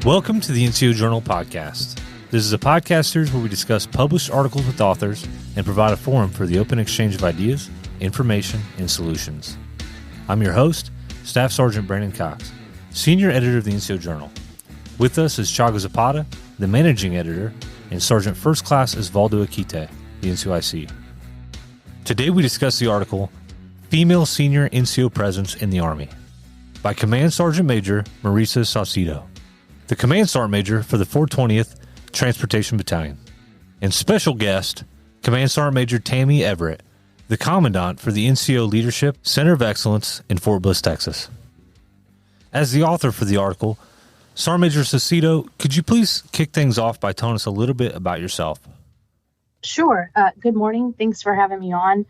Welcome to the NCO Journal Podcast. This is a podcast series where we discuss published articles with authors and provide a forum for the open exchange of ideas, information, and solutions. I'm your host, Staff Sergeant Brandon Cox, Senior Editor of the NCO Journal. With us is Chaga Zapata, the Managing Editor, and Sergeant First Class Osvaldo Aquite, the NCOIC. Today we discuss the article, Female Senior NCO Presence in the Army, by Command Sergeant Major Marisa Saucedo, the Command Sergeant Major for the 420th Transportation Battalion, and special guest, Command Sergeant Major Tammy Everette, the Commandant for the NCO Leadership Center of Excellence in Fort Bliss, Texas. As the author for the article, Sergeant Major Saucedo, could you please kick things off by telling us a little bit about yourself? Sure. Good morning. Thanks for having me on.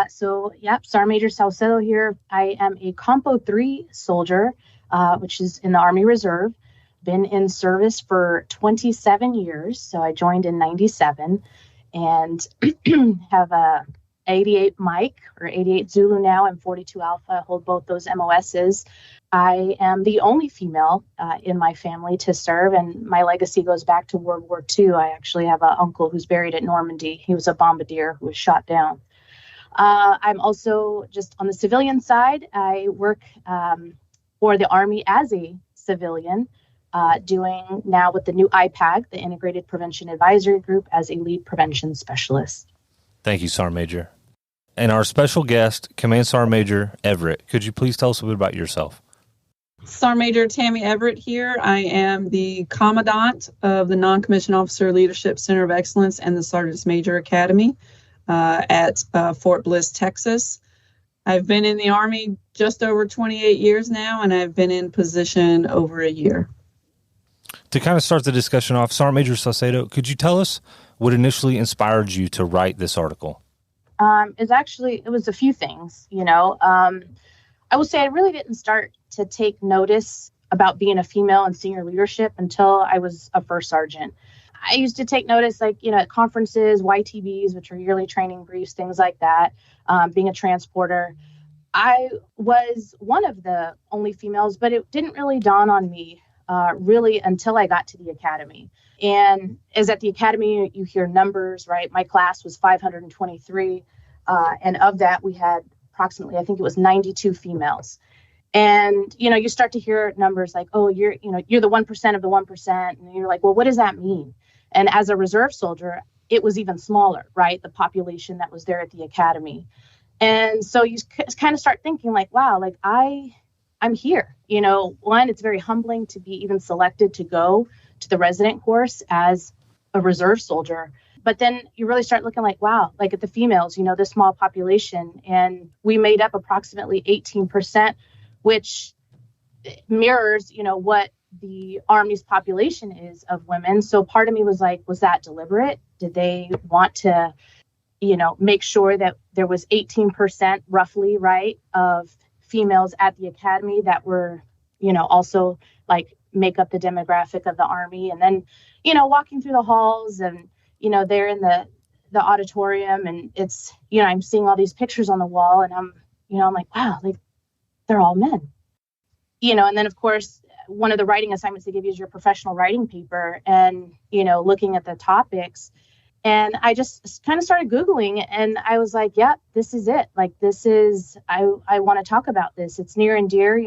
Sergeant Major Saucedo here. I am a Compo 3 soldier, which is in the Army Reserve. Been in service for 27 years. So I joined in 97 and have a 88 Mike or 88 Zulu now and 42 Alpha. I hold both those MOSs. I am the only female in my family to serve, and my legacy goes back to World War II. I actually have an uncle who's buried at Normandy. He was a bombardier who was shot down. I'm also just on the civilian side. I work for the Army as a civilian, doing now with the new IPAG, the Integrated Prevention Advisory Group, as a lead prevention specialist. Thank you, Sergeant Major. And our special guest, Command Sergeant Major Everette, could you please tell us a bit about yourself? Sergeant Major Tammy Everette here. I am the Commandant of the Non-Commissioned Officer Leadership Center of Excellence and the Sergeant's Major Academy at Fort Bliss, Texas. I've been in the Army just over 28 years now, and I've been in position over a year. To kind of start the discussion off, Sergeant Major Saucedo, could you tell us what initially inspired you to write this article? It was a few things, I will say I really didn't start to take notice about being a female in senior leadership until I was a first sergeant. I used to take notice, at conferences, YTBs, which are yearly training briefs, things like that, being a transporter. I was one of the only females, but it didn't really dawn on me really until I got to the academy. And as at the academy, you hear numbers, right? My class was 523. And of that, we had approximately, I think it was 92 females. And, you start to hear numbers like, oh, you're the 1% of the 1%. And you're like, well, what does that mean? And as a reserve soldier, it was even smaller, right? The population that was there at the academy. And so you kind of start thinking like, wow, I'm here. One, it's very humbling to be even selected to go to the resident course as a reserve soldier. But then you really start looking like, wow, at the females, this small population. And we made up approximately 18%, which mirrors, what the Army's population is of women. So part of me was like, was that deliberate? Did they want to, make sure that there was 18% roughly, right, of females at the academy that were, also make up the demographic of the Army? And then, walking through the halls and, they're in the auditorium and it's, I'm seeing all these pictures on the wall and I'm like, wow, they're all men, and then of course, one of the writing assignments they give you is your professional writing paper and, looking at the topics. And I just kind of started Googling and I was like, yeah, this is it. I want to talk about this. It's near and dear,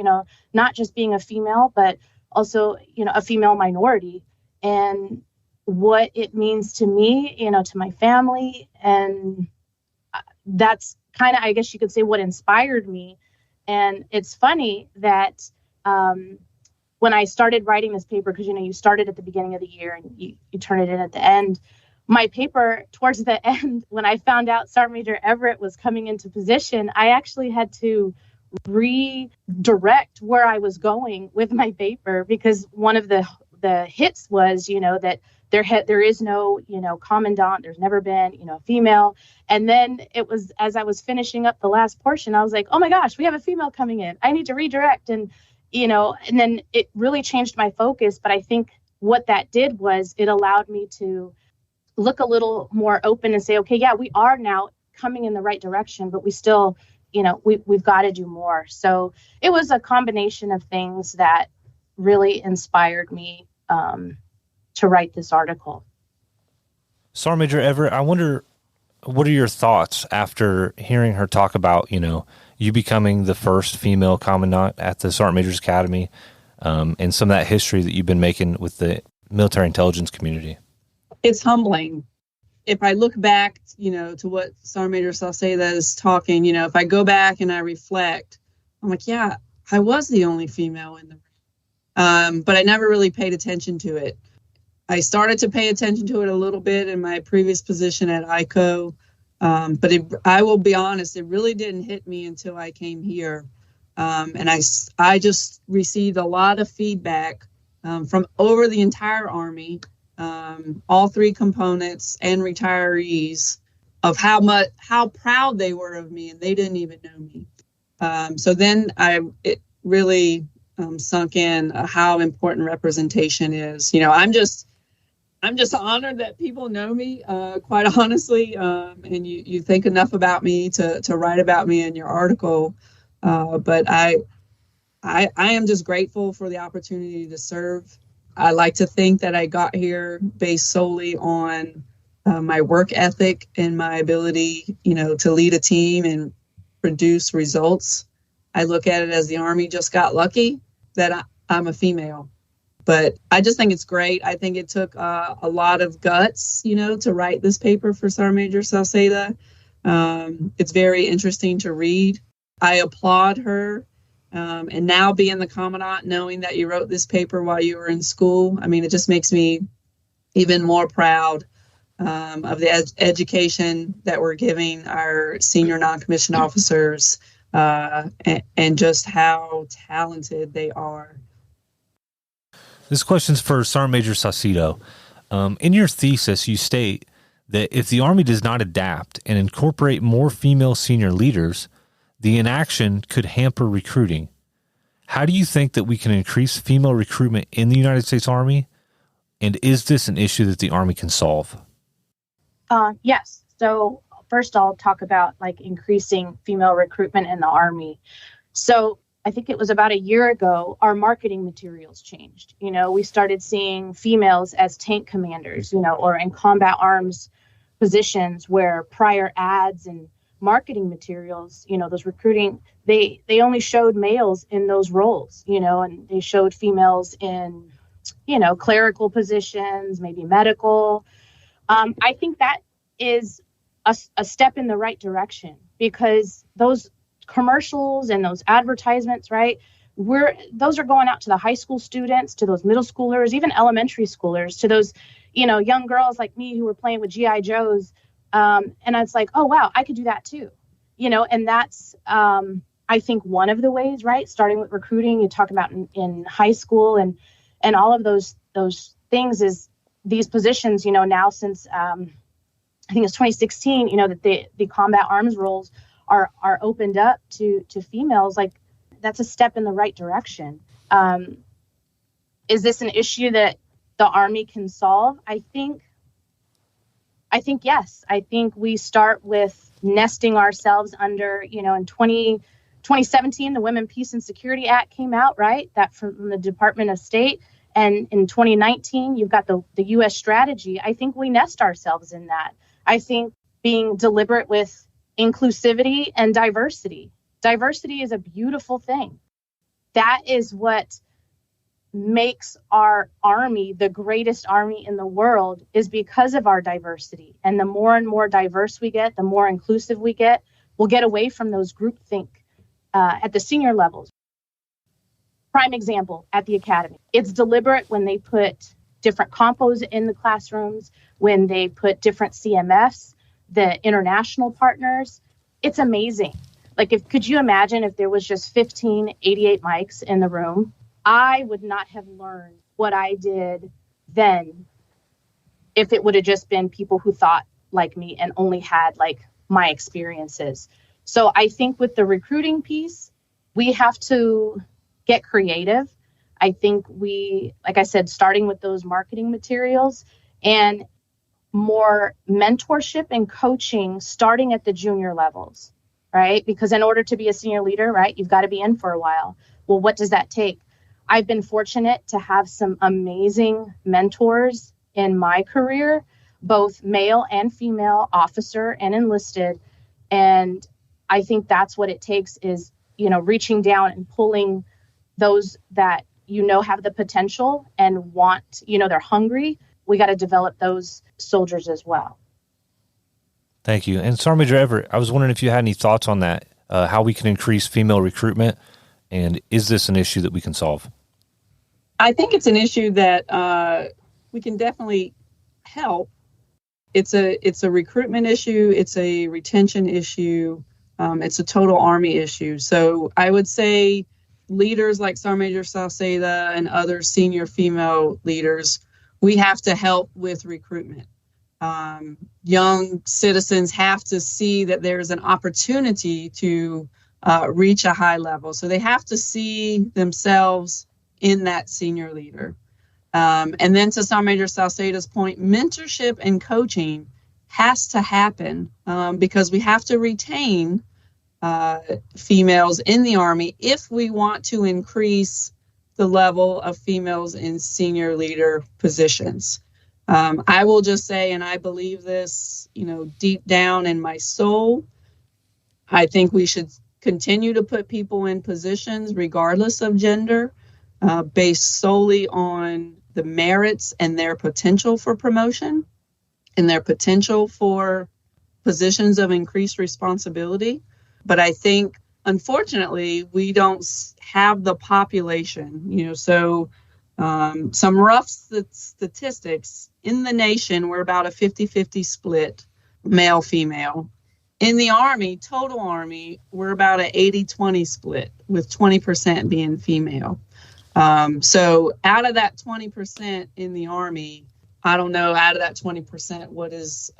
not just being a female, but also, a female minority and what it means to me, to my family. And that's kind of, I guess you could say, what inspired me. And it's funny that when I started writing this paper, because, you started at the beginning of the year and you turn it in at the end, my paper towards the end, when I found out Sergeant Major Everette was coming into position, I actually had to redirect where I was going with my paper because one of the hits was, that there is no, commandant. There's never been, a female. And then it was, as I was finishing up the last portion, I was like, oh my gosh, we have a female coming in. I need to redirect. And, and then it really changed my focus. But I think what that did was it allowed me to look a little more open and say, okay, yeah, we are now coming in the right direction, but we still, we've got to do more. So it was a combination of things that really inspired me write this article. Sergeant Major Everette, I wonder, what are your thoughts after hearing her talk about, you becoming the first female commandant at the Sergeant Major's Academy, and some of that history that you've been making with the military intelligence community? It's humbling. If I look back, to what Sergeant Major Saucedo is talking, if I go back and I reflect, I'm like, yeah, I was the only female in the room. But I never really paid attention to it. I started to pay attention to it a little bit in my previous position at NCO. But I will be honest, it really didn't hit me until I came here. And I just received a lot of feedback from over the entire Army, all three components and retirees, of how proud they were of me, and they didn't even know me. So then it really sunk in how important representation is. I'm just honored that people know me, quite honestly, and you think enough about me to write about me in your article. But I am just grateful for the opportunity to serve. I like to think that I got here based solely on my work ethic and my ability, to lead a team and produce results. I look at it as the Army just got lucky that I'm a female. But I just think it's great. I think it took a lot of guts, to write this paper for Sergeant Major Saucedo. It's very interesting to read. I applaud her. And now being the commandant, knowing that you wrote this paper while you were in school, it just makes me even more proud of the education that we're giving our senior non-commissioned officers, and just how talented they are. This question's for Sergeant Major Saucedo. In your thesis, you state that if the Army does not adapt and incorporate more female senior leaders, the inaction could hamper recruiting. How do you think that we can increase female recruitment in the United States Army? And is this an issue that the Army can solve? Yes. So first I'll talk about increasing female recruitment in the Army. So I think it was about a year ago, our marketing materials changed. We started seeing females as tank commanders, or in combat arms positions, where prior ads and marketing materials, those recruiting, they only showed males in those roles, and they showed females in, clerical positions, maybe medical. I think that is a step in the right direction, because those commercials and those advertisements, right? Those are going out to the high school students, to those middle schoolers, even elementary schoolers, to those, young girls like me who were playing with G.I. Joes. And it's like, oh, wow, I could do that too. And that's, I think, one of the ways, right? Starting with recruiting, you talk about in high school and all of those things, is these positions, now since, I think it's 2016, that the combat arms roles are opened up to females. That's a step in the right direction. Is this an issue that the Army can solve? I think yes. I think we start with nesting ourselves under, in 2017, the Women, Peace, and Security Act came out, right? That from the Department of State. And in 2019, you've got the U.S. strategy. I think we nest ourselves in that. I think being deliberate with inclusivity and diversity. Diversity is a beautiful thing. That is what makes our Army the greatest Army in the world, is because of our diversity. And the more and more diverse we get, the more inclusive we get, we'll get away from those groupthink at the senior levels. Prime example, at the academy. It's deliberate when they put different compos in the classrooms, when they put different CMFs, the international partners. It's amazing. Could you imagine if there was just 15 88 mics in the room? I would not have learned what I did then if it would have just been people who thought like me and only had my experiences. So I think with the recruiting piece, we have to get creative. I think we, like I said, starting with those marketing materials and more mentorship and coaching starting at the junior levels, right? Because in order to be a senior leader, right, you've got to be in for a while. Well, what does that take? I've been fortunate to have some amazing mentors in my career, both male and female, officer and enlisted. And I think that's what it takes is, reaching down and pulling those that, have the potential and want, they're hungry. We got to develop those soldiers as well. Thank you. And Sergeant Major Everette, I was wondering if you had any thoughts on that, how we can increase female recruitment, and is this an issue that we can solve? I think it's an issue that we can definitely help. It's a recruitment issue. It's a retention issue. It's a total Army issue. So I would say leaders like Sergeant Major Saucedo and other senior female leaders, we have to help with recruitment. Young citizens have to see that there's an opportunity to reach a high level. So they have to see themselves in that senior leader. And then to Sergeant Major Saucedo's point, mentorship and coaching has to happen because we have to retain females in the Army if we want to increase the level of females in senior leader positions. I will just say, and I believe this, deep down in my soul, I think we should continue to put people in positions regardless of gender, based solely on the merits and their potential for promotion and their potential for positions of increased responsibility. But I think, unfortunately, we don't have the population, so some rough statistics in the nation, we're about a 50-50 split, male-female. In the Army, total Army, we're about an 80-20 split, with 20% being female. So out of that 20% in the Army, I don't know, out of that 20%, what is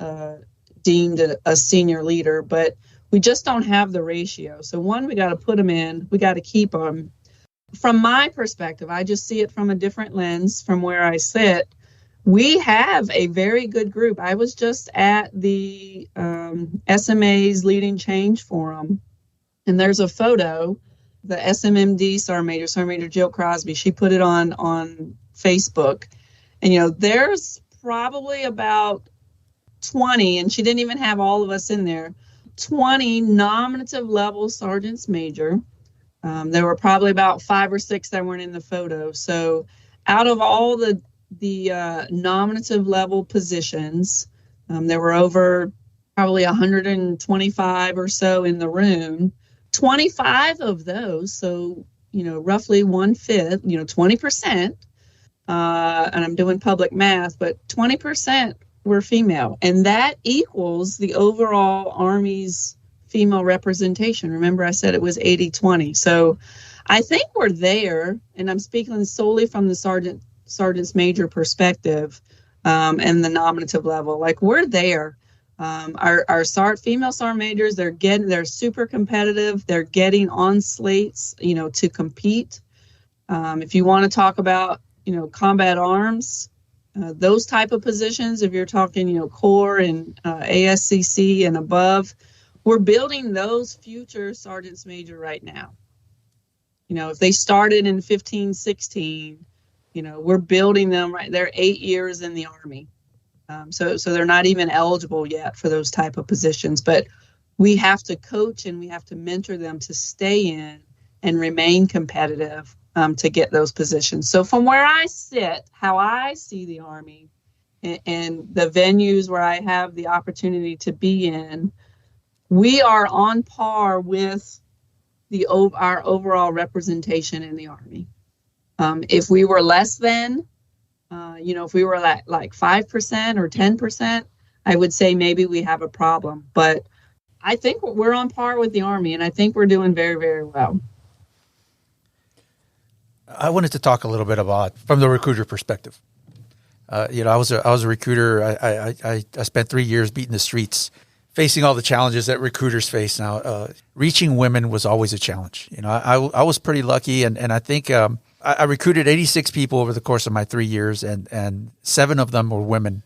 deemed a senior leader, but we just don't have the ratio. So one, we got to put them in, we got to keep them. From my perspective, I just see it from a different lens from where I sit. We have a very good group. I was just at the SMA's Leading Change Forum, and there's a photo, the SMMD Sergeant Major Jill Crosby, she put it on Facebook. And, there's probably about 20, and she didn't even have all of us in there, 20 nominative level sergeants major. There were probably about 5 or 6 that weren't in the photo. So out of all the nominative level positions, there were over probably 125 or so in the room. 25 of those, so roughly 1/5, 20%, and I'm doing public math, but 20% were female, and that equals the overall Army's female representation. Remember, I said it was 80-20. So I think we're there, and I'm speaking solely from the sergeant's major perspective, and the nominative level. Like, we're there. Our female sergeant majors, they're super competitive. They're getting on slates, to compete. If you want to talk about, combat arms, those type of positions, if you're talking, Corps and ASCC and above, we're building those future sergeants major right now. If they started in 15, 16, we're building them right. They're 8 years in the Army. So they're not even eligible yet for those type of positions, but we have to coach and we have to mentor them to stay in and remain competitive to get those positions. So from where I sit, how I see the Army and the venues where I have the opportunity to be in, we are on par with our overall representation in the Army. If we were less than, if we were at like 5% or 10%, I would say maybe we have a problem. But I think we're on par with the Army, and I think we're doing very, very well. I wanted to talk a little bit about from the recruiter perspective. I was a recruiter. I spent 3 years beating the streets, facing all the challenges that recruiters face now. Reaching women was always a challenge. I was pretty lucky, and I think I recruited 86 people over the course of my 3 years, and 7 of them were women.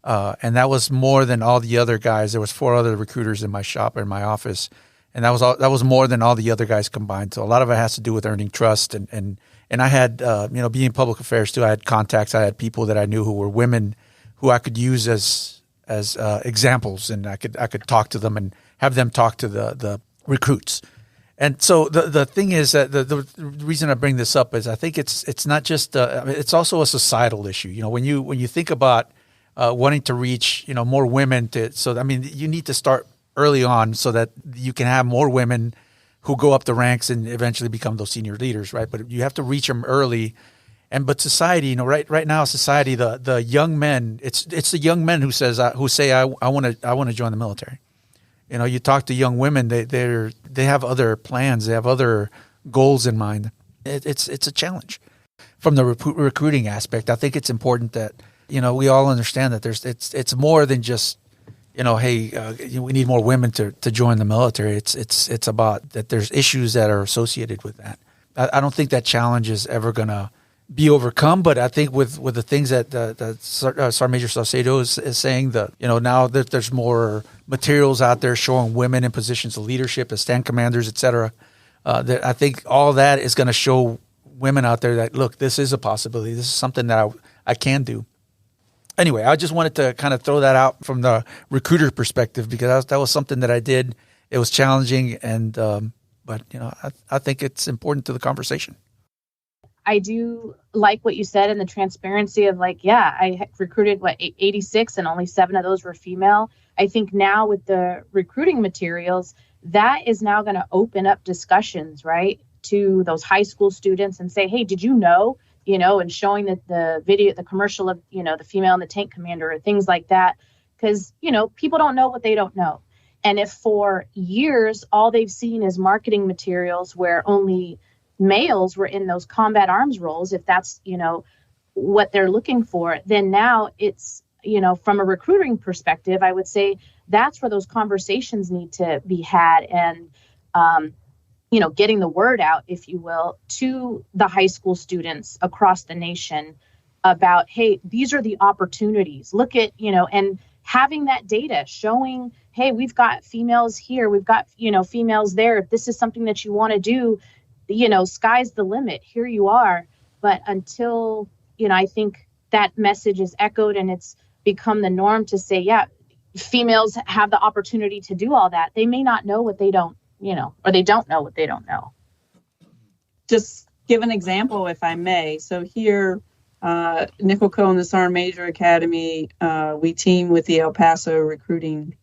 And that was more than all the other guys. There was 4 other recruiters in my shop or in my office. And that was more than all the other guys combined. So a lot of it has to do with earning trust. And I had, being in public affairs too, I had contacts. I had people that I knew who were women who I could use as examples, and I could talk to them and have them talk to the recruits. And so the thing is that the reason I bring this up is I think it's not just it's also a societal issue. When you think about wanting to reach more women, you need to start early on so that you can have more women who go up the ranks and eventually become those senior leaders, right? But you have to reach them early. But society, right now, society, the young men, it's the young men who say I want to join the military. You talk to young women, they have other plans, they have other goals in mind. It's a challenge. From the recruiting aspect, I think it's important that we all understand that it's more than just we need more women to join the military. It's about that there's issues that are associated with that. I don't think that challenge is ever going to be overcome, but I think with the things that Sergeant Major Saucedo is saying, that now that there's more materials out there showing women in positions of leadership as stand commanders, et cetera, that I think all that is going to show women out there that, look, this is a possibility. This is something that I can do. Anyway, I just wanted to kind of throw that out from the recruiter perspective, because that was something that I did. It was challenging, but I think it's important to the conversation. I do like what you said, and the transparency of I recruited 86 and only 7 of those were female. I think now with the recruiting materials, that is now going to open up discussions, right, to those high school students and say, hey, did you know, and showing the video, the commercial of, the female and the tank commander or things like that, because, people don't know what they don't know. And if for years, all they've seen is marketing materials where only males were in those combat arms roles, if that's, what they're looking for, then now it's, from a recruiting perspective, I would say that's where those conversations need to be had. And, getting the word out, if you will, to the high school students across the nation about, hey, these are the opportunities. Look at, and having that data showing, hey, we've got females here, we've got, females there. If this is something that you want to do, sky's the limit. Here you are. But until, I think that message is echoed and it's become the norm to say, yeah, females have the opportunity to do all that. They may not know what they don't, or they don't know what they don't know. Just give an example, if I may. So here, NCOLCOE and the Sergeant Major Academy, we team with the El Paso recruiting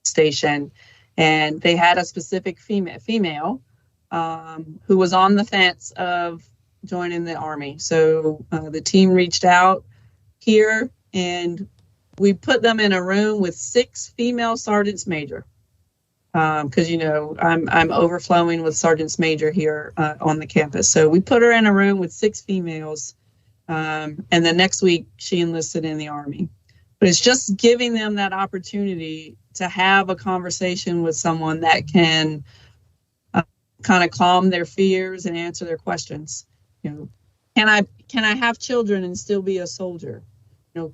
station, and they had a specific female who was on the fence of joining the Army. So the team reached out here, and we put them in a room with 6 female sergeants major, because I'm overflowing with sergeants major here on the campus. So we put her in a room with 6 females, and then next week she enlisted in the Army. But it's just giving them that opportunity to have a conversation with someone that can kind of calm their fears and answer their questions. Can I have children and still be a soldier?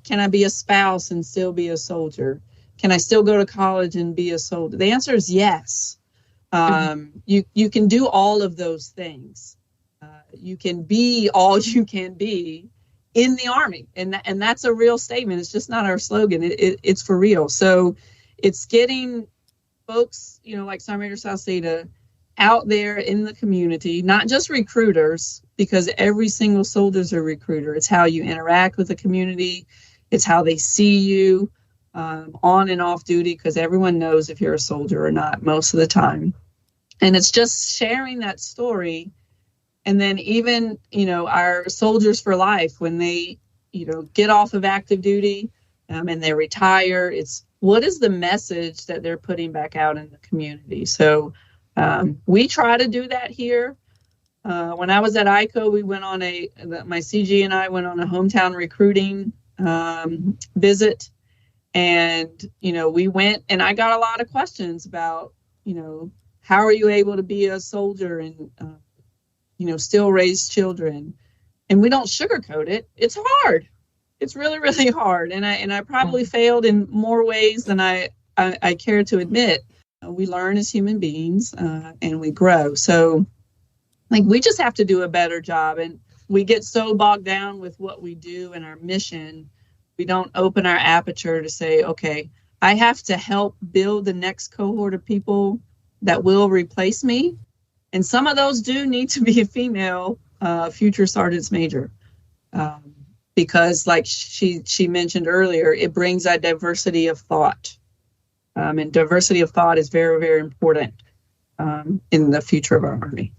Can I be a spouse and still be a soldier? Can I still go to college and be a soldier? The answer is yes. You can do all of those things. You can be all you can be in the Army, and that's a real statement. It's just not our slogan. It's for real. So it's getting folks, like Sergeant Major Saucedo, out there in the community, not just recruiters, because every single soldier is a recruiter. It's how you interact with the community. It's how they see you on and off duty, because everyone knows if you're a soldier or not most of the time. And it's just sharing that story. And then even, our soldiers for life, when they, get off of active duty and they retire, it's what is the message that they're putting back out in the community? So we try to do that here. When I was at ICO, we went on my CG and I went on a hometown recruiting visit. And, we went, and I got a lot of questions about, how are you able to be a soldier and, still raise children? And we don't sugarcoat it. It's hard. It's really, really hard. And I probably failed in more ways than I care to admit. We learn as human beings, and we grow. So we just have to do a better job. And we get so bogged down with what we do and our mission, we don't open our aperture to say, okay, I have to help build the next cohort of people that will replace me. And some of those do need to be a female future sergeant's major. Because like she mentioned earlier, it brings a diversity of thought. And diversity of thought is very, very important in the future of our Army.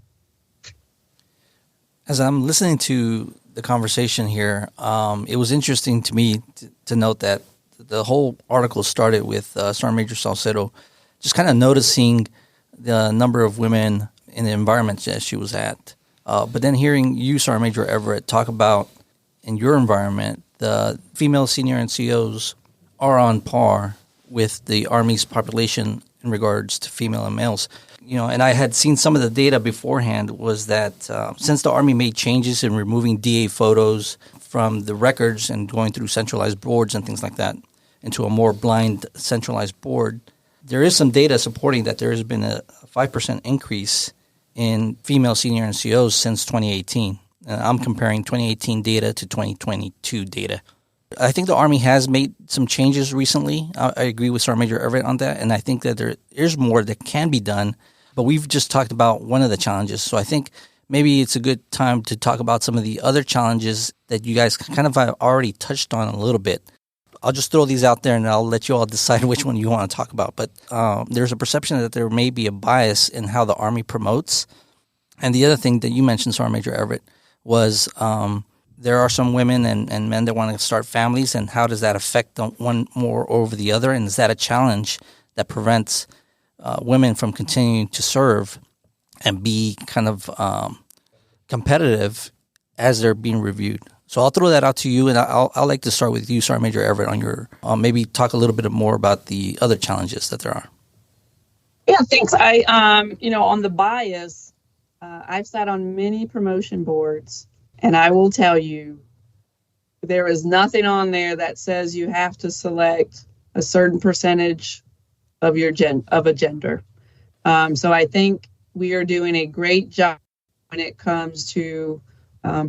As I'm listening to the conversation here, it was interesting to me to note that the whole article started with Sergeant Major Saucedo just kind of noticing the number of women in the environment that she was at. But then hearing you, Sergeant Major Everette, talk about in your environment, the female senior NCOs are on par with the Army's population in regards to female and males. And I had seen some of the data beforehand was that since the Army made changes in removing DA photos from the records and going through centralized boards and things like that into a more blind centralized board, there is some data supporting that there has been a 5% increase in female senior NCOs since 2018. I'm comparing 2018 data to 2022 data. I think the Army has made some changes recently. I agree with Sergeant Major Everette on that, and I think that there is more that can be done, but we've just talked about one of the challenges. So I think maybe it's a good time to talk about some of the other challenges that you guys kind of already touched on a little bit. I'll just throw these out there, and I'll let you all decide which one you want to talk about. But there's a perception that there may be a bias in how the Army promotes. And the other thing that you mentioned, Sergeant Major Everette, was there are some women and men that want to start families, and how does that affect one more over the other? And is that a challenge that prevents women from continuing to serve and be kind of competitive as they're being reviewed? So I'll throw that out to you, and I'll like to start with you, Sergeant Major Everette, on your maybe talk a little bit more about the other challenges that there are. Yeah, thanks. I on the bias, I've sat on many promotion boards, and I will tell you, there is nothing on there that says you have to select a certain percentage of your a gender. So I think we are doing a great job when it comes to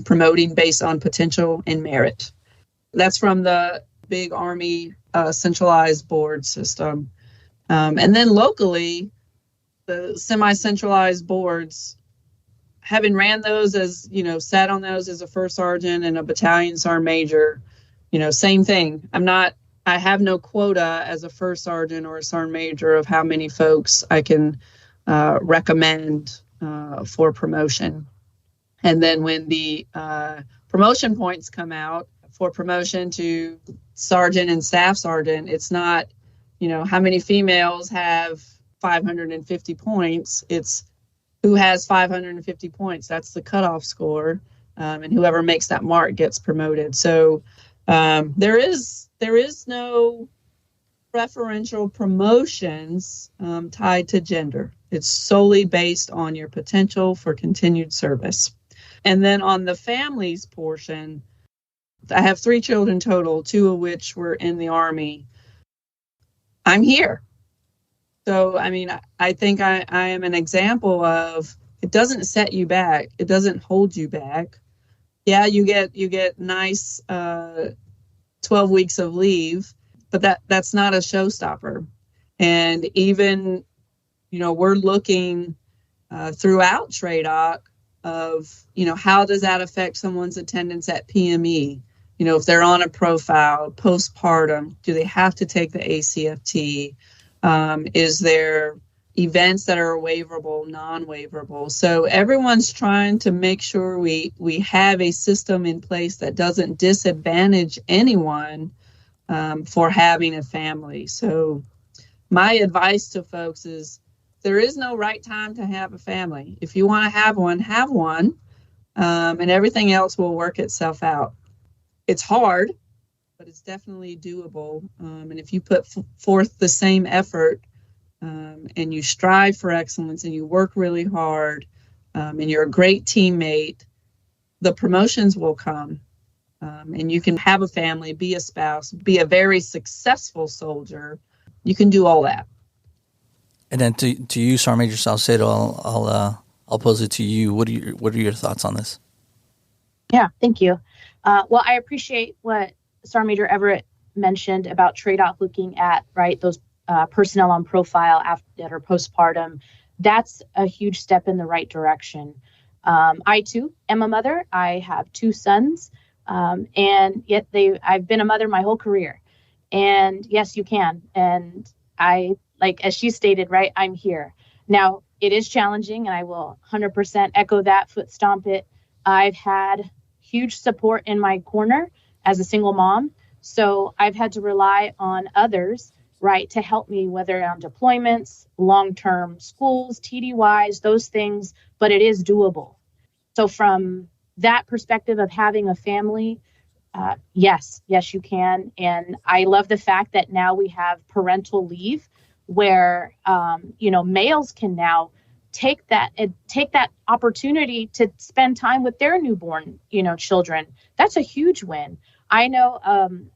promoting based on potential and merit. That's from the big Army centralized board system. And then locally, the semi-centralized boards, having ran those as, sat on those as a first sergeant and a battalion sergeant major, same thing. I have no quota as a first sergeant or a sergeant major of how many folks I can recommend for promotion. And then when the promotion points come out for promotion to sergeant and staff sergeant, it's not, how many females have 550 points. It's who has 550 points. That's the cutoff score. And whoever makes that mark gets promoted. So there is no preferential promotions tied to gender. It's solely based on your potential for continued service. And then on the families portion, I have 3 children total, 2 of which were in the Army. I'm here. So, I think I am an example of, it doesn't set you back. It doesn't hold you back. Yeah, you get nice 12 weeks of leave, but that's not a showstopper. And even, we're looking throughout TRADOC of, how does that affect someone's attendance at PME? If they're on a profile, postpartum, do they have to take the ACFT? Is there events that are waiverable, non-waiverable? So everyone's trying to make sure we have a system in place that doesn't disadvantage anyone for having a family. So my advice to folks is, there is no right time to have a family. If you want to have one, and everything else will work itself out. It's hard, but it's definitely doable. And if you put forth the same effort and you strive for excellence and you work really hard and you're a great teammate, the promotions will come. And you can have a family, be a spouse, be a very successful soldier. You can do all that. And then to you, Sergeant Major Saucedo, I'll pose it to you. What are your thoughts on this? Yeah, thank you. Well, I appreciate what Sergeant Major Everette mentioned about trade-off looking at, right, those personnel on profile that are postpartum. That's a huge step in the right direction. I too am a mother. I have 2 sons, and yet I've been a mother my whole career. And yes, you can. And I, like, as she stated, right, I'm here. Now, it is challenging, and I will 100% echo that, foot stomp it. I've had huge support in my corner as a single mom. So I've had to rely on others, right, to help me, whether on deployments, long-term schools, TDYs, those things, but it is doable. So from that perspective of having a family, yes, you can. And I love the fact that now we have parental leave where, males can now take that opportunity to spend time with their newborn, children. That's a huge win. I know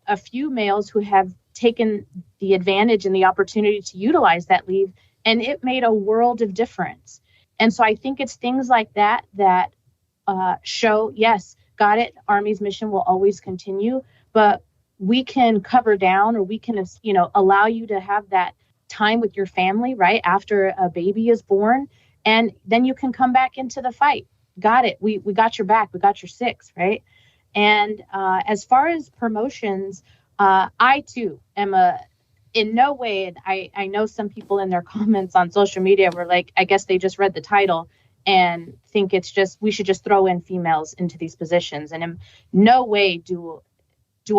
a few males who have taken the advantage and the opportunity to utilize that leave, and it made a world of difference. And so I think it's things like that show, yes, got it, Army's mission will always continue, but we can cover down, or we can, allow you to have that time with your family, right, after a baby is born, and then you can come back into the fight. Got it. We got your back. We got your 6, right? And as far as promotions, I too am in no way, and I know some people in their comments on social media were like, I guess they just read the title and think it's just, we should just throw in females into these positions. And in no way do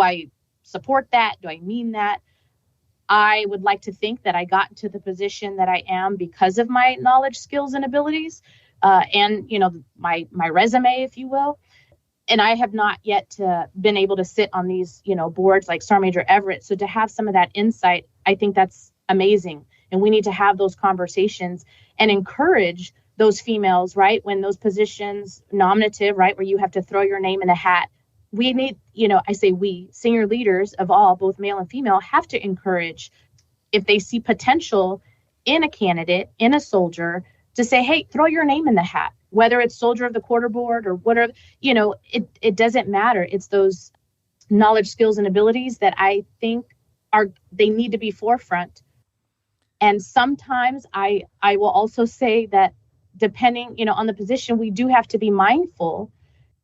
I support that. Do I mean that? I would like to think that I got to the position that I am because of my knowledge, skills, and abilities, and my resume, if you will. And I have not yet been able to sit on these, boards like Sergeant Major Everette. So to have some of that insight, I think that's amazing. And we need to have those conversations and encourage those females, right? When those positions, nominative, right, where you have to throw your name in a hat. We need, I say we, senior leaders of all, both male and female, have to encourage, if they see potential in a candidate, in a soldier, to say, hey, throw your name in the hat, whether it's soldier of the quarter board or whatever, it doesn't matter. It's those knowledge, skills, and abilities that I think they need to be forefront. And sometimes I will also say that depending, on the position, we do have to be mindful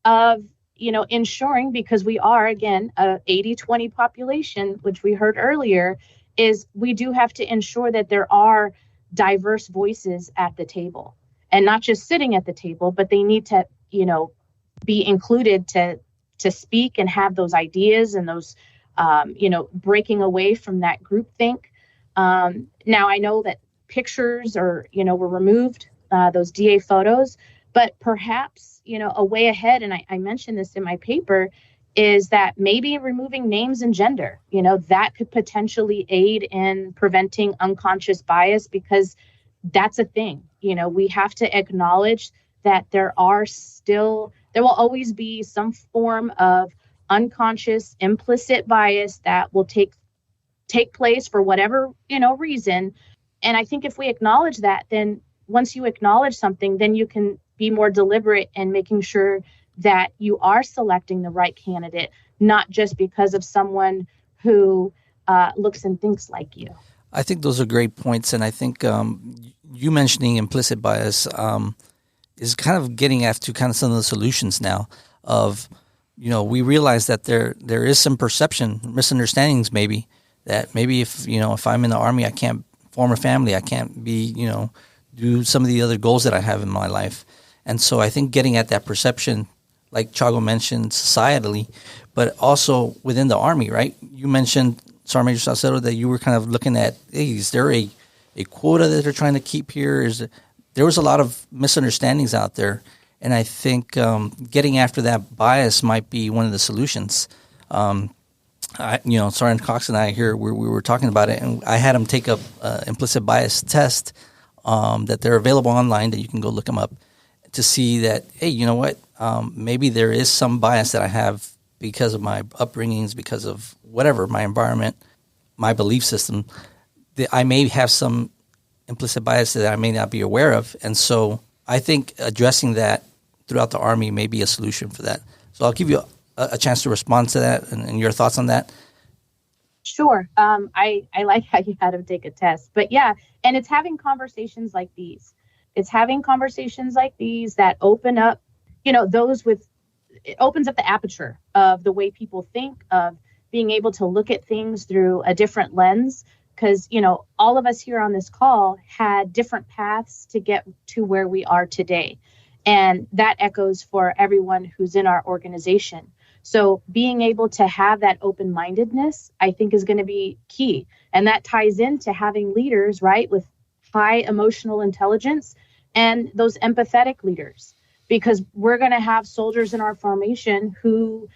of, ensuring, because we are, again, a 80-20 population, which we heard earlier, is we do have to ensure that there are diverse voices at the table, and not just sitting at the table, but they need to, be included to speak and have those ideas and those, breaking away from that groupthink. Now I know that pictures were removed, those DA photos, but perhaps, a way ahead, and I mentioned this in my paper, is that maybe removing names and gender, that could potentially aid in preventing unconscious bias, because that's a thing. We have to acknowledge that there will always be some form of unconscious, implicit bias that will take place for whatever, reason. And I think if we acknowledge that, then once you acknowledge something, then you can be more deliberate in making sure that you are selecting the right candidate, not just because of someone who looks and thinks like you. I think those are great points. And I think you mentioning implicit bias is kind of getting after kind of some of the solutions now of, we realize that there is some perception, misunderstandings maybe, that maybe if I'm in the Army, I can't form a family, I can't be, do some of the other goals that I have in my life. And so I think getting at that perception, like Chago mentioned, societally, but also within the Army, right? You mentioned, Sergeant Major Saucedo, that you were kind of looking at, hey, is there a quota that they're trying to keep here? There was a lot of misunderstandings out there. And I think getting after that bias might be one of the solutions. Sergeant Cox and I here, we were talking about it, and I had him take up implicit bias test that they're available online, that you can go look them up, to see that, hey, you know what, maybe there is some bias that I have because of my upbringings, because of whatever, my environment, my belief system, that I may have some implicit bias that I may not be aware of. And so I think addressing that throughout the Army may be a solution for that. So I'll give you a chance to respond to that and your thoughts on that. Sure. I like how you had him take a test. But yeah, and it's having conversations like these. It's having conversations like these that open up, it opens up the aperture of the way people think, of being able to look at things through a different lens. Because, all of us here on this call had different paths to get to where we are today. And that echoes for everyone who's in our organization. So being able to have that open-mindedness, I think, is going to be key. And that ties into having leaders, right, with high emotional intelligence and those empathetic leaders, because we're going to have soldiers in our formation who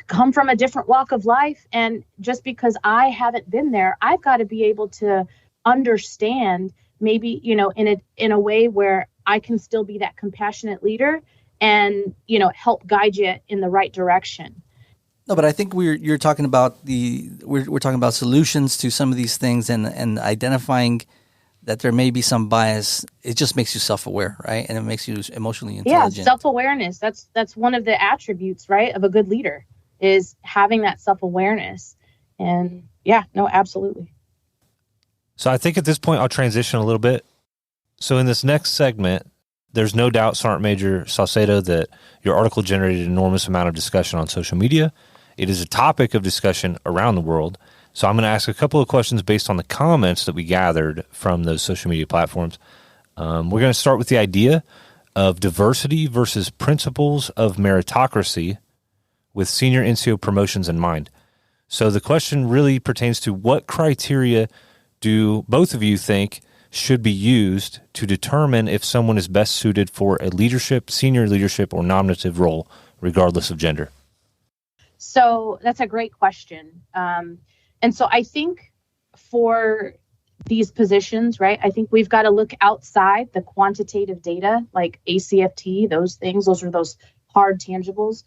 come from a different walk of life. And just because I haven't been there, I've got to be able to understand maybe, in a way where I can still be that compassionate leader and, help guide you in the right direction. No, but I think you're talking about we're talking about solutions to some of these things and identifying that there may be some bias. It just makes you self-aware, right? And it makes you emotionally intelligent. Yeah, self-awareness. That's one of the attributes, right, of a good leader, is having that self-awareness. And yeah, no, absolutely. So I think at this point I'll transition a little bit. So in this next segment, there's no doubt, Sergeant Major Saucedo, that your article generated an enormous amount of discussion on social media. It is a topic of discussion around the world. So I'm going to ask a couple of questions based on the comments that we gathered from those social media platforms. We're going to start with the idea of diversity versus principles of meritocracy with senior NCO promotions in mind. So the question really pertains to what criteria do both of you think should be used to determine if someone is best suited for a leadership, senior leadership, or nominative role, regardless of gender? So that's a great question. And so I think for these positions, right, I think we've got to look outside the quantitative data like ACFT, those things, those are those hard tangibles.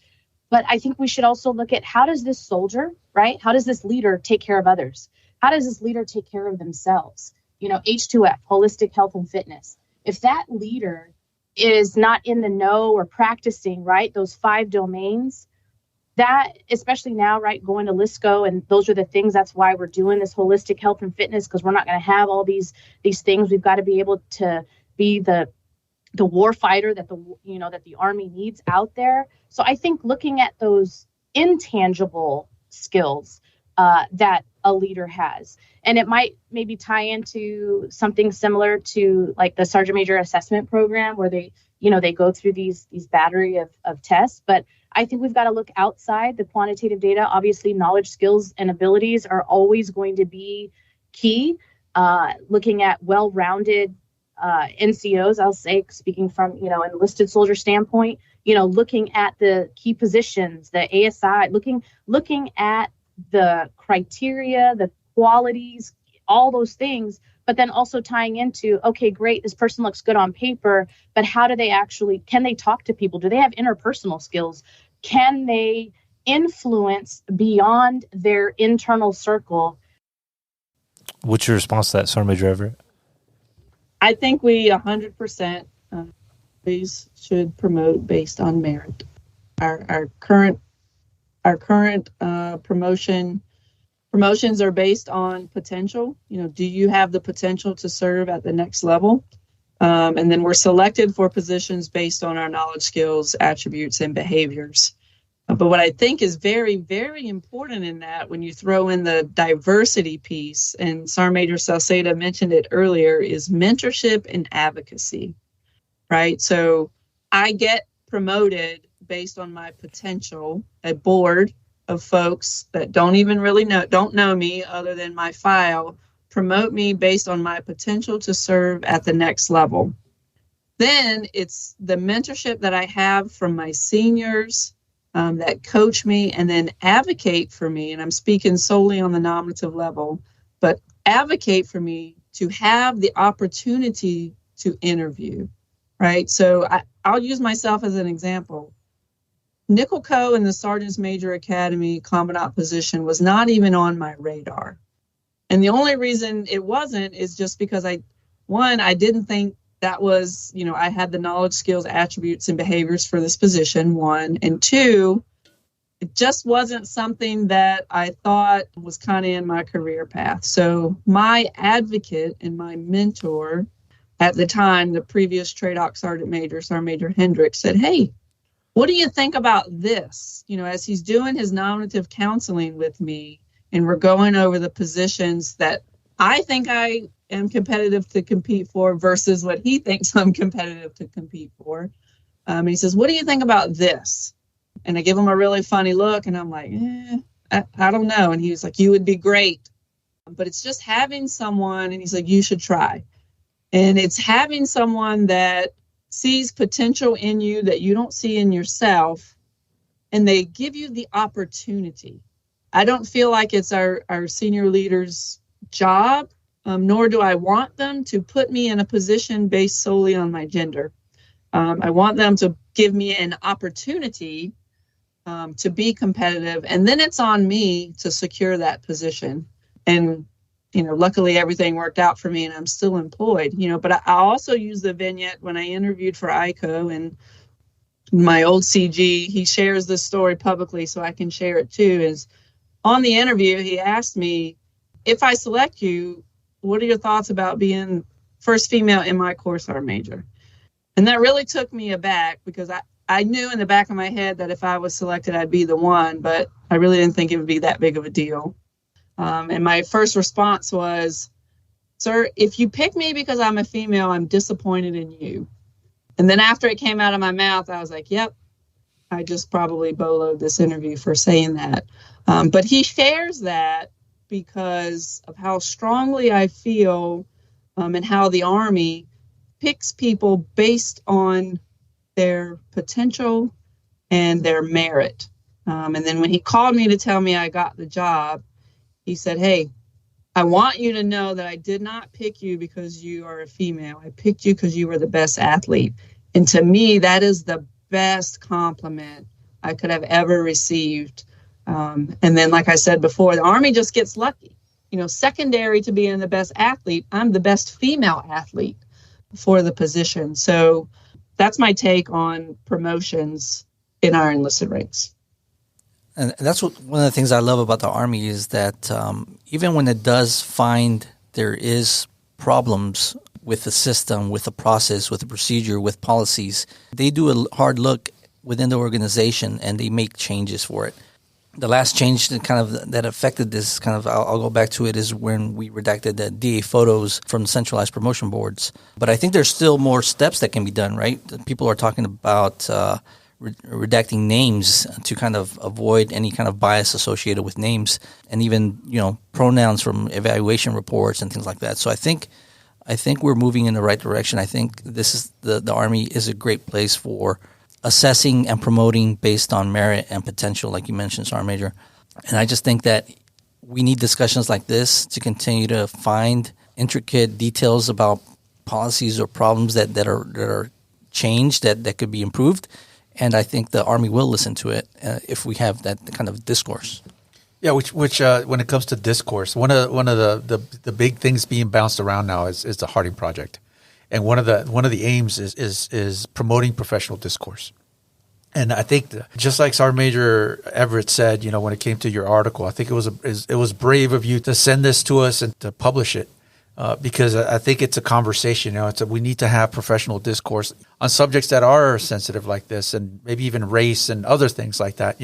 But I think we should also look at, how does this soldier, right, how does this leader take care of others? How does this leader take care of themselves? H2F, holistic health and fitness. If that leader is not in the know or practicing, right, those 5 domains, that, especially now, right, going to LISCO, and those are the things, that's why we're doing this holistic health and fitness, because we're not going to have all these things. We've got to be able to be the war fighter that the Army needs out there. So I think looking at those intangible skills that a leader has, and it might maybe tie into something similar to like the Sergeant Major Assessment Program, where they go through these battery of tests. But I think we've got to look outside the quantitative data. Obviously, knowledge, skills, and abilities are always going to be key. Looking at well-rounded NCOs, I'll say, speaking from, enlisted soldier standpoint, looking at the key positions, the ASI, looking at the criteria, the qualities, all those things, but then also tying into, okay, great, this person looks good on paper, but how do they actually, can they talk to people? Do they have interpersonal skills? Can they influence beyond their internal circle? What's your response to that, Sergeant Major Everette? I think we 100% always should promote based on merit. Our current promotions are based on potential. Do you have the potential to serve at the next level? And then we're selected for positions based on our knowledge, skills, attributes, and behaviors. But what I think is very, very important in that, when you throw in the diversity piece, and Sergeant Major Saucedo mentioned it earlier, is mentorship and advocacy, right? So I get promoted based on my potential. A board of folks that don't know me other than my file, promote me based on my potential to serve at the next level. Then it's the mentorship that I have from my seniors that coach me and then advocate for me. And I'm speaking solely on the nominative level, but advocate for me to have the opportunity to interview, right? So I'll use myself as an example. NCOLCOE in the Sergeant's Major Academy commandant position was not even on my radar. And the only reason it wasn't is just because I didn't think that was, I had the knowledge, skills, attributes, and behaviors for this position, one. And two, it just wasn't something that I thought was kind of in my career path. So my advocate and my mentor at the time, the previous TRADOC Sergeant Major Hendricks, said, hey, what do you think about this? As he's doing his nominative counseling with me, and we're going over the positions that I think I am competitive to compete for versus what he thinks I'm competitive to compete for. And he says, what do you think about this? And I give him a really funny look, and I'm like, I don't know. And he was like, you would be great. But it's just having someone, and he's like, you should try. And it's having someone that sees potential in you that you don't see in yourself, and they give you the opportunity. I don't feel like it's our senior leaders' job, nor do I want them to put me in a position based solely on my gender. I want them to give me an opportunity to be competitive, and then it's on me to secure that position. And, luckily everything worked out for me, and I'm still employed, but I also use the vignette when I interviewed for ICO, and my old CG, he shares this story publicly, so I can share it too, is on the interview, he asked me, if I select you, what are your thoughts about being first female in my Corps Sergeant Major? And that really took me aback, because I knew in the back of my head that if I was selected, I'd be the one, but I really didn't think it would be that big of a deal. And my first response was, sir, if you pick me because I'm a female, I'm disappointed in you. And then after it came out of my mouth, I was like, yep, I just probably boloed this interview for saying that. But he shares that because of how strongly I feel and how the Army picks people based on their potential and their merit. And then when he called me to tell me I got the job, he said, hey, I want you to know that I did not pick you because you are a female. I picked you because you were the best athlete. And to me, that is the best compliment I could have ever received. And then, like I said before, the Army just gets lucky. Secondary to being the best athlete, I'm the best female athlete for the position. So that's my take on promotions in our enlisted ranks. And that's one of the things I love about the Army is that even when it does find there is problems with the system, with the process, with the procedure, with policies, they do a hard look within the organization and they make changes for it. The last change that affected this I'll go back to it, is when we redacted the DA photos from centralized promotion boards. But I think there's still more steps that can be done, right? People are talking about redacting names to kind of avoid any kind of bias associated with names, and even pronouns from evaluation reports and things like that. So I think we're moving in the right direction. I think this is the Army is a great place for assessing and promoting based on merit and potential, like you mentioned, Sergeant Major. And I just think that we need discussions like this to continue to find intricate details about policies or problems that are changed, that could be improved. And I think the Army will listen to it if we have that kind of discourse. Yeah, which when it comes to discourse, one of the big things being bounced around now is the Harding Project, and one of the aims is promoting professional discourse. And I think just like Sergeant Major Everette said, when it came to your article, I think it was brave of you to send this to us and to publish it. Because I think it's a conversation. We need to have professional discourse on subjects that are sensitive like this, and maybe even race and other things like that.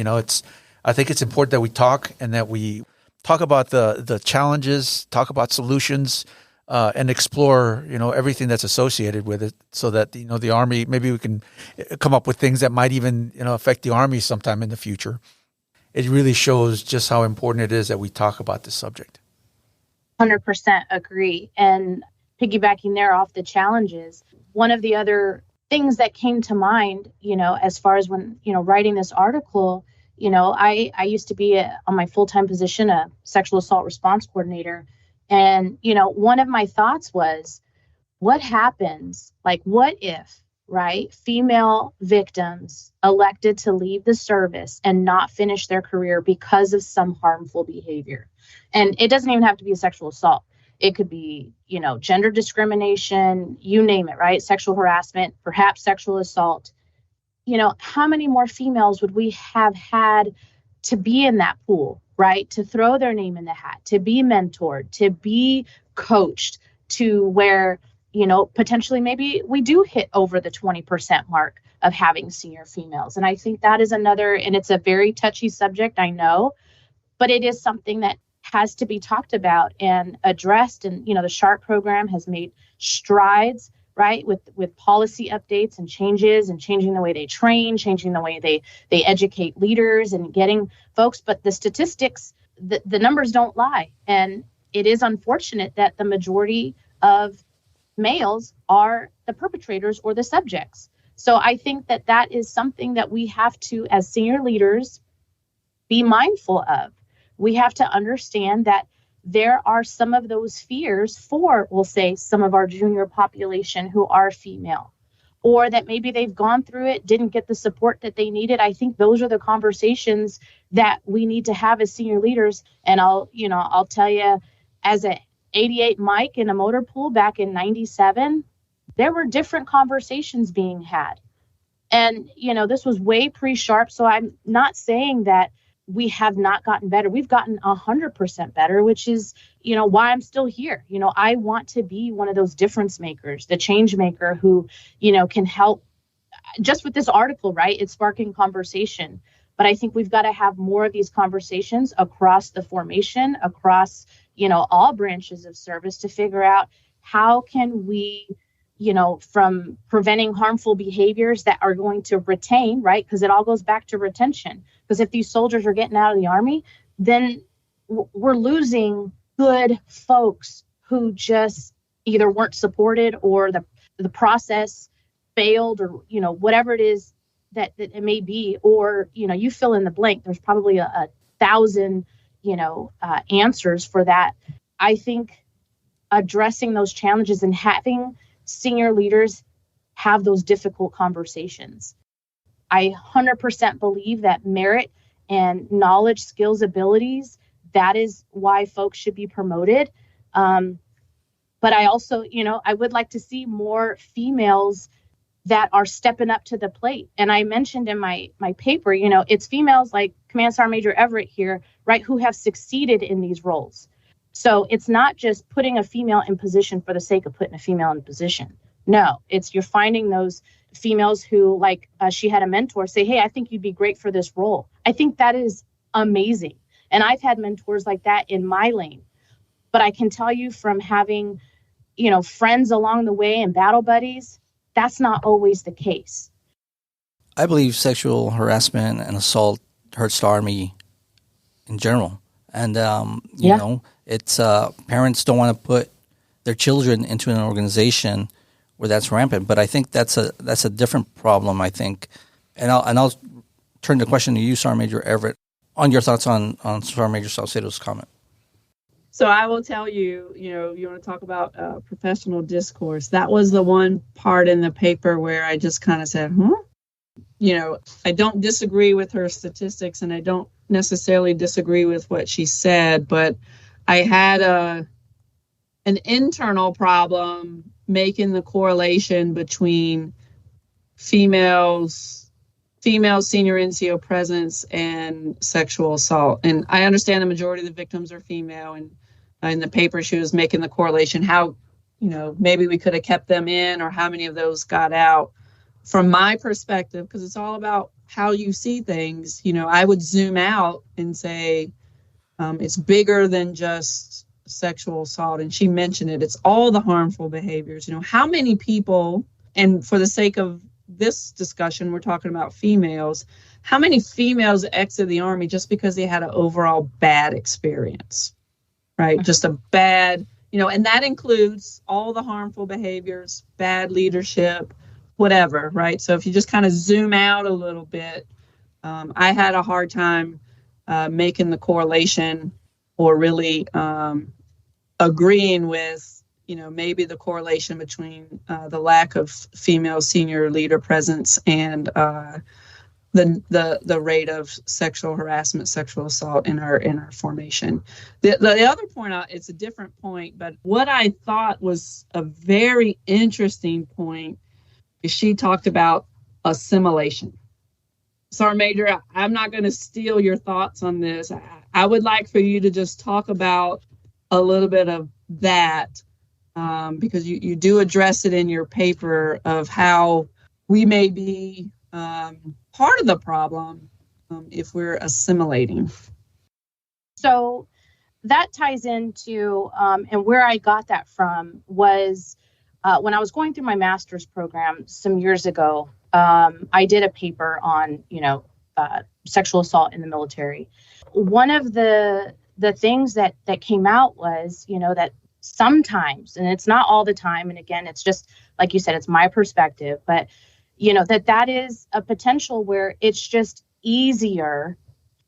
I think it's important that we talk, and that we talk about the challenges, talk about solutions, and explore everything that's associated with it, so that the Army, maybe we can come up with things that might even affect the Army sometime in the future. It really shows just how important it is that we talk about this subject. 100% agree. And piggybacking there off the challenges, one of the other things that came to mind, as far as when, writing this article, I used to be on my full-time position, a sexual assault response coordinator. And, one of my thoughts was, what happens? Like, what if, right, female victims elected to leave the service and not finish their career because of some harmful behavior? And it doesn't even have to be a sexual assault. It could be, gender discrimination, you name it, right? Sexual harassment, perhaps sexual assault. How many more females would we have had to be in that pool, right? To throw their name in the hat, to be mentored, to be coached, to where, potentially maybe we do hit over the 20% mark of having senior females. And I think that is another, and it's a very touchy subject, I know, but it is something that has to be talked about and addressed. And, the SHARP program has made strides, right, with policy updates and changes and changing the way they train, changing the way they educate leaders and getting folks. But the statistics, the numbers don't lie. And it is unfortunate that the majority of males are the perpetrators or the subjects. So I think that is something that we have to, as senior leaders, be mindful of. We have to understand that there are some of those fears for, we'll say, some of our junior population who are female, or that maybe they've gone through it, didn't get the support that they needed. I think those are the conversations that we need to have as senior leaders. And I'll tell you, as a 88 Mike in a motor pool back in 97, there were different conversations being had. And, this was way pre-SHARP. So I'm not saying that we have not gotten better. We've gotten 100% better, which is, why I'm still here. I want to be one of those difference makers, the change maker who, can help. Just with this article, right? It's sparking conversation. But I think we've got to have more of these conversations across the formation, across, all branches of service to figure out how can we, from preventing harmful behaviors that are going to retain, right? Because it all goes back to retention. Because if these soldiers are getting out of the Army, then we're losing good folks who just either weren't supported or the process failed, or, whatever it is that it may be, or, you fill in the blank. There's probably a thousand, answers for that. I think addressing those challenges and having senior leaders have those difficult conversations. I 100% believe that merit and knowledge, skills, abilities, that is why folks should be promoted. But I also, I would like to see more females that are stepping up to the plate. And I mentioned in my paper, it's females like Command Sergeant Major Everette here, right, who have succeeded in these roles. So it's not just putting a female in position for the sake of putting a female in position. No, it's you're finding those females who, like she had a mentor say, hey, I think you'd be great for this role. I think that is amazing. And I've had mentors like that in my lane. But I can tell you from having, friends along the way and battle buddies, that's not always the case. I believe sexual harassment and assault hurts the Army in general. And, it's parents don't want to put their children into an organization where that's rampant. But I think that's a different problem, I think. And I'll turn the question to you, Sergeant Major Everette, on your thoughts on Sergeant Major Saucedo's comment. So I will tell you, you want to talk about professional discourse. That was the one part in the paper where I just kind of said, I don't disagree with her statistics and I don't necessarily disagree with what she said, but I had an internal problem making the correlation between female senior NCO presence and sexual assault. And I understand the majority of the victims are female, and in the paper she was making the correlation how, maybe we could have kept them in or how many of those got out. From my perspective, because it's all about how you see things, I would zoom out and say it's bigger than just sexual assault. And she mentioned it. It's all the harmful behaviors. How many people, and for the sake of this discussion, we're talking about females, how many females exit the Army just because they had an overall bad experience, right? Just a bad, and that includes all the harmful behaviors, bad leadership, whatever, right? So if you just kind of zoom out a little bit, I had a hard time making the correlation or really agreeing with, maybe the correlation between the lack of female senior leader presence and the rate of sexual harassment, sexual assault in our formation. The other point, it's a different point, but what I thought was a very interesting point is she talked about assimilation. Sergeant Major, I'm not going to steal your thoughts on this. I would like for you to just talk about a little bit of that, because you do address it in your paper of how we may be part of the problem if we're assimilating. So that ties into, and where I got that from was when I was going through my master's program some years ago. I did a paper on, sexual assault in the military. One of the things that came out was, that sometimes, and it's not all the time, and again, it's just, like you said, it's my perspective, but, that is a potential where it's just easier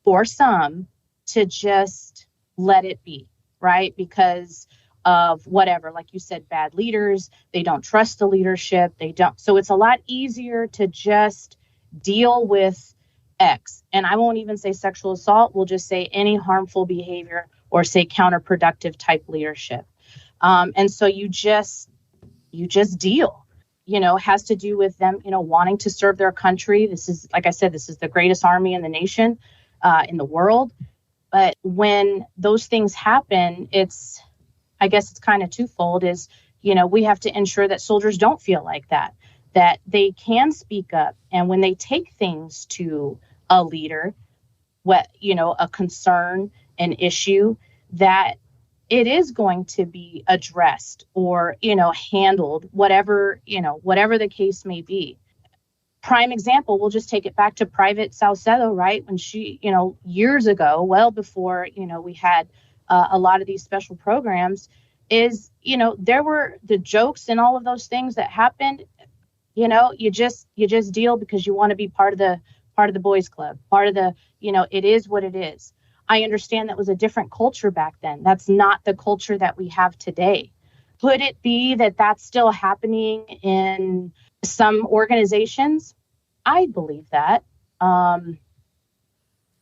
for some to just let it be, right? Because of whatever, like you said, bad leaders, they don't trust the leadership, so it's a lot easier to just deal with X. And I won't even say sexual assault, we'll just say any harmful behavior or say counterproductive type leadership. And so you just deal, has to do with them, wanting to serve their country. This is, like I said, this is the greatest army in the nation, in the world. But when those things happen, I guess it's kind of twofold is, we have to ensure that soldiers don't feel like that they can speak up. And when they take things to a leader, a concern, an issue, that it is going to be addressed or, handled, whatever the case may be. Prime example, we'll just take it back to Private Saucedo, right? When she, years ago, well before, we had a lot of these special programs, is, there were the jokes and all of those things that happened. You just deal because you want to be part of the boys club, part of the, it is what it is. I understand that was a different culture back then. That's not the culture that we have today. Could it be that that's still happening in some organizations? I believe that. But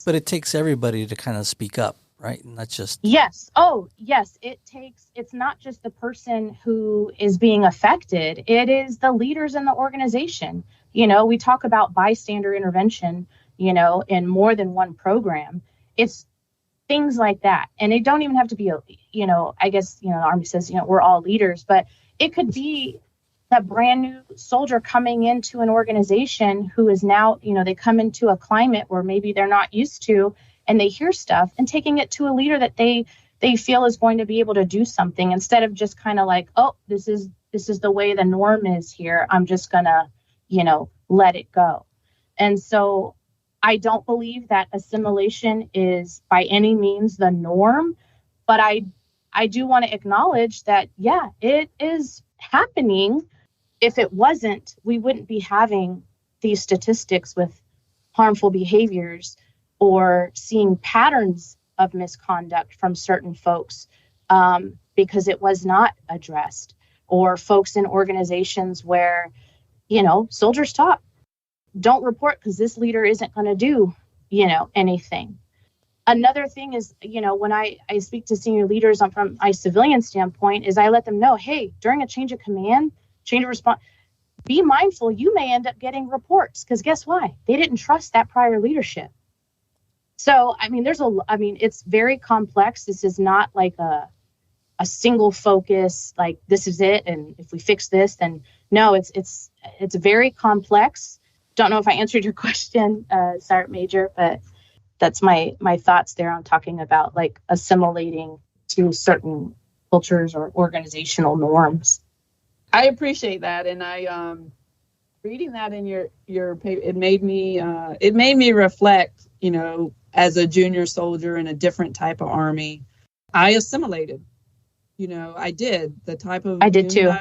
it takes everybody to kind of speak up, right? Not just. Yes. Oh, yes. It's not just the person who is being affected. It is the leaders in the organization. We talk about bystander intervention, in more than one program. It's things like that. And it don't even have to be, I guess, the Army says, we're all leaders, but it could be that brand new soldier coming into an organization who is now, they come into a climate where maybe they're not used to, and they hear stuff and taking it to a leader that they feel is going to be able to do something instead of just kind of like, oh, this is the way the norm is here. I'm just gonna, let it go. And so I don't believe that assimilation is by any means the norm, but I do want to acknowledge that, yeah, it is happening. If it wasn't, we wouldn't be having these statistics with harmful behaviors or seeing patterns of misconduct from certain folks, because it was not addressed, or folks in organizations where, soldiers talk. Don't report because this leader isn't going to do, anything. Another thing is, when I speak to senior leaders from a civilian standpoint, is I let them know, hey, during a change of command, change of response, be mindful, you may end up getting reports because guess why? They didn't trust that prior leadership. So, it's very complex. This is not like a single focus, like this is it. And if we fix this, then no, it's very complex. Don't know if I answered your question, Sergeant Major, but that's my thoughts there on talking about like assimilating to certain cultures or organizational norms. I appreciate that, and I reading that in your paper, it made me reflect. As a junior soldier in a different type of army, I assimilated. I did the type of. I did too.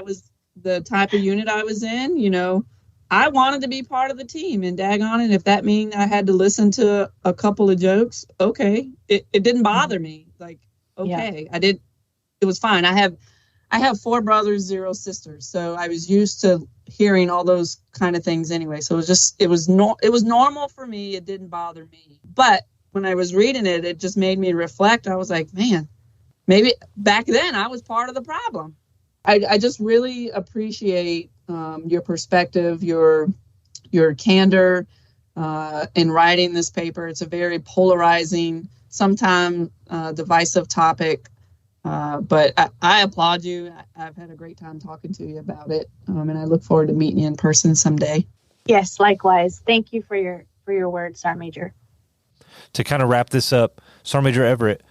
The type of unit I was in. I wanted to be part of the team, and daggone it, if that mean I had to listen to a couple of jokes, okay, it didn't bother me. Like, okay, yeah. I did. It was fine. I have 4 brothers, 0 sisters, so I was used to hearing all those kind of things anyway. So it was normal for me. It didn't bother me. But when I was reading it, it just made me reflect. I was like, man, maybe back then I was part of the problem. I just really appreciate your perspective, your candor in writing this paper. It's a very polarizing, sometimes divisive topic. But I applaud you. I've had a great time talking to you about it, and I look forward to meeting you in person someday. Yes, likewise. Thank you for your words, Sergeant Major. To kind of wrap this up, Sergeant Major Everette,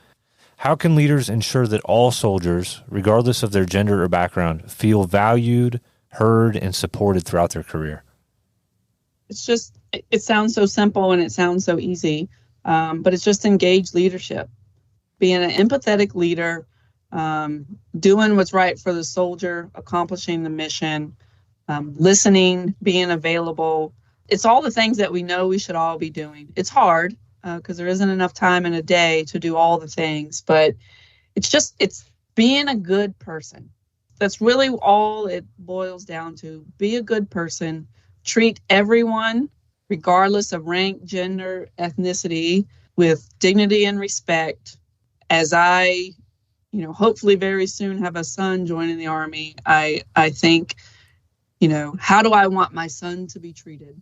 how can leaders ensure that all soldiers, regardless of their gender or background, feel valued, heard, and supported throughout their career? It sounds so simple and it sounds so easy, but it's just engaged leadership. Being an empathetic leader, doing what's right for the soldier, accomplishing the mission, listening, being available. It's all the things that we know we should all be doing. It's hard because there isn't enough time in a day to do all the things, but it's being a good person. That's really all it boils down to. Be a good person. Treat everyone, regardless of rank, gender, ethnicity, with dignity and respect. As I, hopefully very soon have a son joining the Army, I think, how do I want my son to be treated?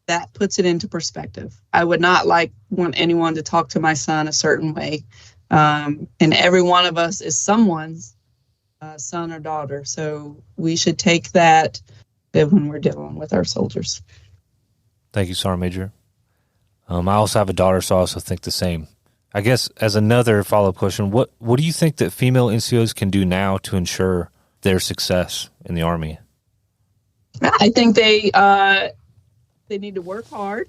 That puts it into perspective. I would not want anyone to talk to my son a certain way. And every one of us is someone's son or daughter. So we should take that when we're dealing with our soldiers. Thank you, Sergeant Major. I also have a daughter, so I also think the same. I guess as another follow-up question, what do you think that female NCOs can do now to ensure their success in the Army? I think they need to work hard.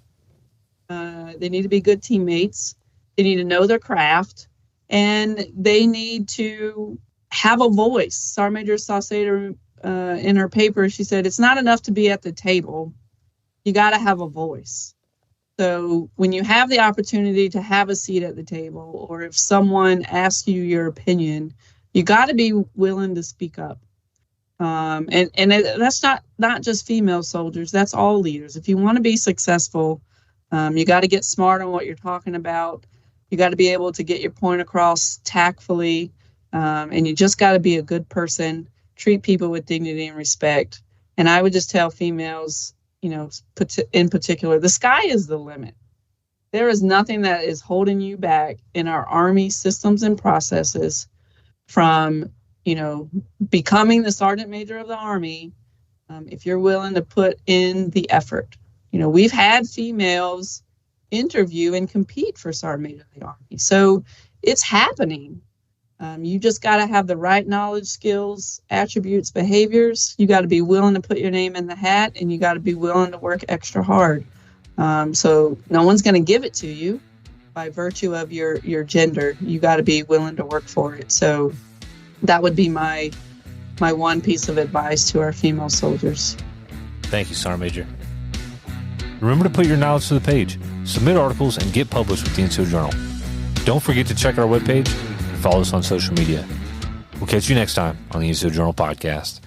They need to be good teammates. They need to know their craft, and they need to have a voice. Sergeant Major Saucedo, in her paper, she said, it's not enough to be at the table. You got to have a voice. So when you have the opportunity to have a seat at the table, or if someone asks you your opinion, you got to be willing to speak up. That's not just female soldiers. That's all leaders. If you want to be successful, you got to get smart on what you're talking about. You got to be able to get your point across tactfully, and you just got to be a good person. Treat people with dignity and respect. And I would just tell females, in particular, the sky is the limit. There is nothing that is holding you back in our Army systems and processes from, becoming the Sergeant Major of the Army, if you're willing to put in the effort. We've had females interview and compete for Sergeant Major of the Army. So it's happening. You just got to have the right knowledge, skills, attributes, behaviors. You got to be willing to put your name in the hat, and you got to be willing to work extra hard. So no one's going to give it to you by virtue of your gender. You got to be willing to work for it. So that would be my one piece of advice to our female soldiers. Thank you, Sergeant Major. Remember to put your knowledge to the page, submit articles, and get published with the NCO Journal. Don't forget to check our webpage and follow us on social media. We'll catch you next time on the NCO Journal Podcast.